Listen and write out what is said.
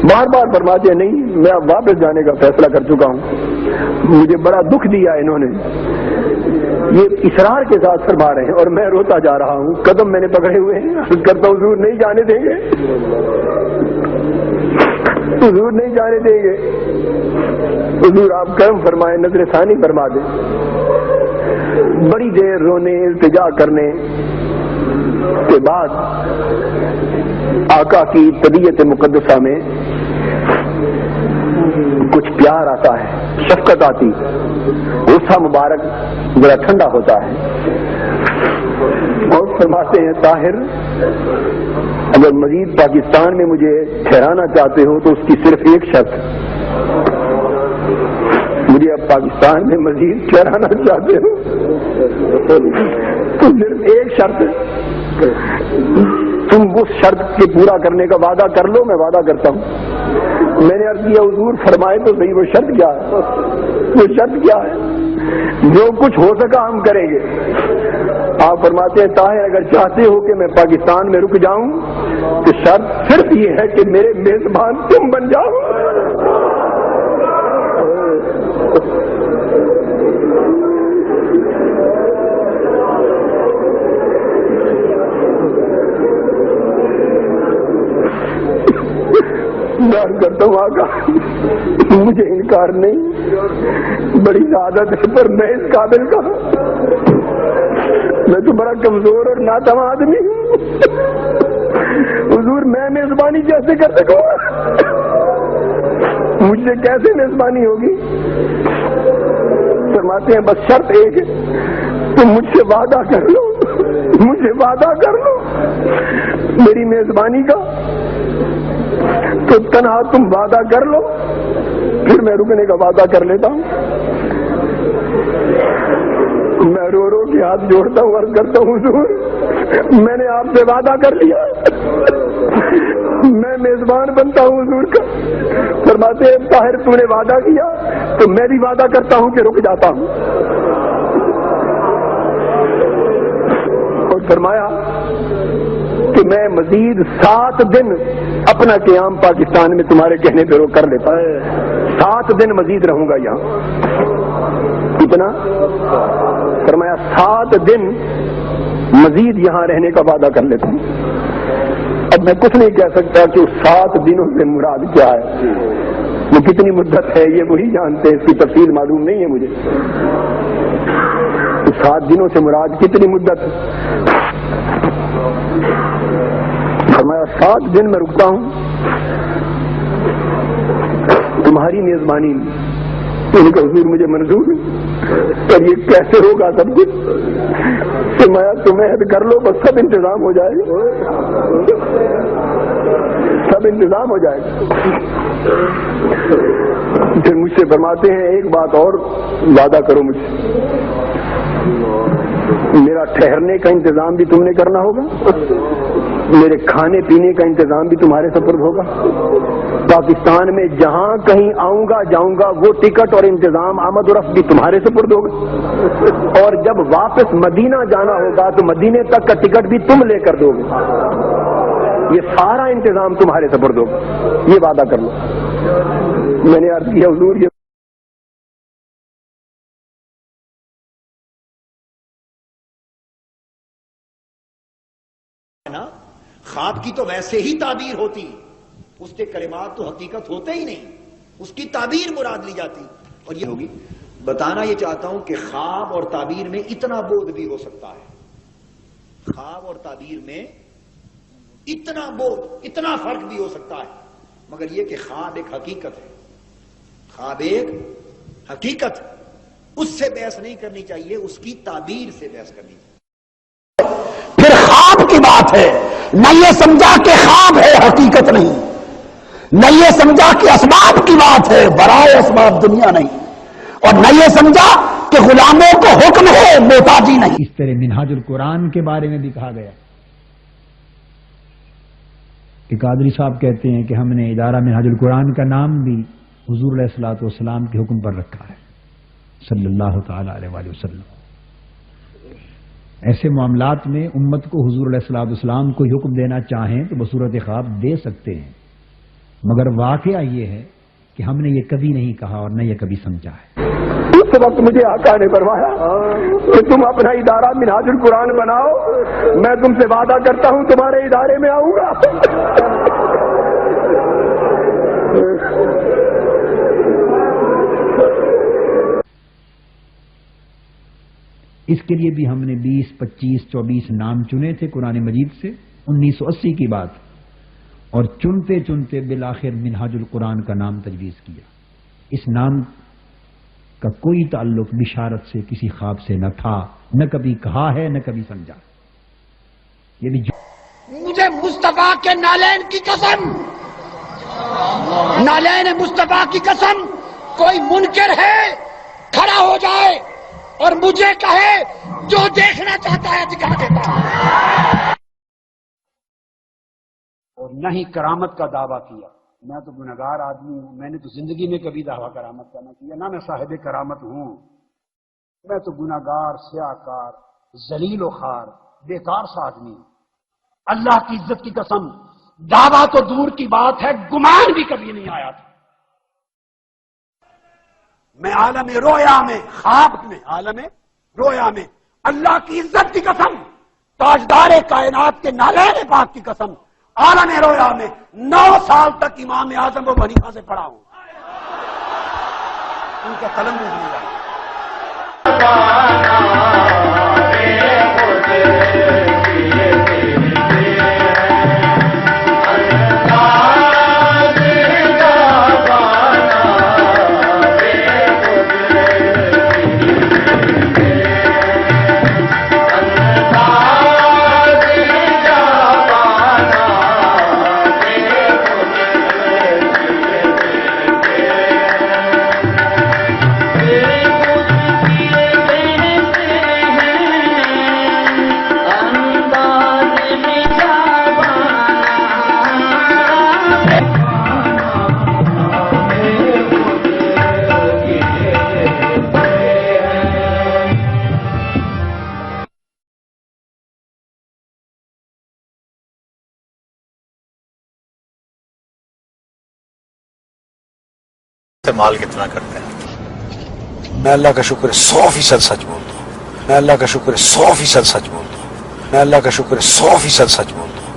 बार बार फरमाते हैं नहीं मैं अब वापस जाने का फैसला कर चुका हूँ, मुझे बड़ा दुख दिया इन्होंने, ये इसरार के साथ फरमा रहे हैं और मैं रोता जा रहा हूँ, कदम मैंने पकड़े हुए हैं, अर्ज़ करता हूँ हुजूर नहीं जाने देंगे, हुजूर नहीं जाने देंगे, हुजूर आप करम फरमाए, नजर सानी फरमा दे। बड़ी देर रोने इल्तिजा करने के बाद आका की तबीयत मुकद्दसा में कुछ प्यार आता है, शफकत आती, गुस्सा मुबारक जरा ठंडा होता है और फरमाते हैं ताहिर अगर मजीद पाकिस्तान में मुझे ठहराना चाहते हो तो उसकी सिर्फ एक शर्त, मुझे अब पाकिस्तान में मजीद ठहराना चाहते हो तो सिर्फ एक शर्त, तुम उस शर्त के पूरा करने का वादा कर लो, मैं वादा करता हूँ। मैंने अर्ज किया हुजूर फरमाए तो सही वो शर्त क्या है, वो शर्त क्या है? जो कुछ हो सका हम करेंगे। आप फरमाते हैं ताहिर अगर चाहते हो कि मैं पाकिस्तान में रुक जाऊं तो शर्त सिर्फ ये है कि मेरे मेजबान तुम बन जाओ। मैं करता हूँ आका मुझे इनकार नहीं, बड़ी आदत है पर मैं इस काबिल का, मैं तो बड़ा कमजोर और नातवा आदमी हूँ, हुजूर मैं मेजबानी कैसे कर सकूंगा, मुझसे कैसे मेजबानी होगी? फरमाते हैं बस शर्त एक है, तुम मुझसे वादा कर लो, मुझे वादा कर लो मेरी मेजबानी का, तो तन्हा तुम वादा कर लो फिर मैं रुकने का वादा कर लेता हूँ। मैं रो रो के हाथ जोड़ता हूँ, अर्ज करता हूँ हुजूर मैंने आपसे वादा कर लिया, मैं मेजबान बनता हूँ हुजूर का। फरमाते हैं ताहिर तूने वादा किया तो मैं भी वादा करता हूँ कि रुक जाता हूँ। और फरमाया कि मैं मजीद 7 दिन अपना क़याम पाकिस्तान में तुम्हारे कहने पर कर लेता है, 7 दिन मजीद रहूंगा यहाँ। कितना? फरमाया 7 दिन मजीद यहाँ रहने का वादा कर लेता हूँ। अब मैं कुछ नहीं कह सकता कि उस 7 दिनों से मुराद क्या है, वो कितनी मुद्दत है ये वही जानते हैं, इसकी तफसील मालूम नहीं है मुझे। 7 दिनों से मुराद कितनी मुद्दत है? फरमाया 7 दिन में रुकता हूं तुम्हारी मेजबानी में। उनका हुजूर मुझे मंजूर है, पर ये कैसे होगा सब कुछ? फरमाया तुम्हें हद कर लो बस सब इंतजाम हो जाएगा, सब इंतजाम हो जाएगा। फिर मुझसे फरमाते हैं एक बात और वादा करो मुझसे, मेरा ठहरने का इंतजाम भी तुमने करना होगा, मेरे खाने पीने का इंतजाम भी तुम्हारे सुपुर्द होगा, पाकिस्तान में जहां कहीं आऊंगा जाऊंगा वो टिकट और इंतजाम आमद और रफ्त भी तुम्हारे सुपुर्द होगा, और जब वापस मदीना जाना होगा तो मदीने तक का टिकट भी तुम लेकर दोगे, ये सारा इंतजाम तुम्हारे सुपुर्द होगा, ये वादा कर लो। मैंने अर्ज किया हुजूर ये ना, ख्वाब की तो वैसे ही ताबीर होती, उसके कलिमात तो हकीकत होते ही नहीं, उसकी ताबीर मुराद ली जाती। और ये होगी बताना ये चाहता हूं कि ख्वाब और ताबीर में इतना बोध भी हो सकता है, ख्वाब और ताबीर में इतना बोध, इतना फर्क भी हो सकता है, मगर ये कि ख्वाब एक हकीकत है, ख्वाब एक हकीकत, उससे बहस नहीं करनी चाहिए, उसकी ताबीर से बहस करनी चाहिए। फिर ख्वाब की बात है, न ये समझा कि ख्वाब है हकीकत नहीं, न ये समझा कि असबाब की बात है बराए असबाब दुनिया नहीं, और न ये समझा कि गुलामों को हुक्म है मोहताजी नहीं। इस तरह मिनहाजुल कुरान के बारे में भी कहा गया कि कादरी साहब कहते हैं कि हमने इदारा मिनहाजुल कुरान का नाम भी हुजूर अलैहिस्सलातु वस्सलाम के हुक्म पर रखा है सल्लल्लाहु तआला अलैहि वसल्लम। ऐसे मामलात में उम्मत को हुजूर अलैहिस्सलातु वस्सलाम को हुक्म देना चाहें तो बसूरत ख्वाब दे सकते हैं, मगर वाकया ये है कि हमने ये कभी नहीं कहा और न ये कभी समझा है। उस वक्त मुझे आका ने फरमाया कि तुम अपना इदारा मिनहाजुल कुरान बनाओ, मैं तुमसे वादा करता हूं तुम्हारे इदारे में आऊंगा। इसके लिए भी हमने 20, 25, 24 नाम चुने थे कुरान मजीद से, 1980 की बात, और चुनते चुनते बिलाखिर मिनहाजुल कुरान का नाम तजवीज़ किया। इस नाम का कोई ताल्लुक बिशारत से, किसी ख्वाब से न था, न कभी कहा है, न कभी समझा। ये भी मुझे मुस्तफा के नालैन की कसम, नालैन मुस्तफा की कसम, कोई मुनकर है खड़ा हो जाए और मुझे कहे जो देखना चाहता है दिखा देता है। और न ही करामत का दावा किया। मैं तो गुनहगार आदमी हूं, मैंने तो जिंदगी में कभी दावा करामत का न किया, ना मैं साहिब करामत हूं। मैं तो गुनहगार, स्याकार, जलील व खार, बेकार सा आदमी हूं। अल्लाह की इज्जत की कसम, दावा तो दूर की बात है, गुमान भी कभी नहीं आया था। मैं आलम रोया में, ख्वाब में, आलम रोया में, अल्लाह की इज्जत की कसम, ताजदार कायनात के नालैन पाक की कसम, आलम रोया में 9 साल तक इमाम आजम व हनीफा से पढ़ा हूं। उनका कलम भी नहीं रहा। इस्तेमाल कितना करते हैं? मैं अल्लाह का शुक्र है 100% सच बोलता हूँ। मैं अल्लाह का शुक्र है 100% सच बोलता हूँ। मैं अल्लाह का शुक्र है 100% सच बोलता हूँ।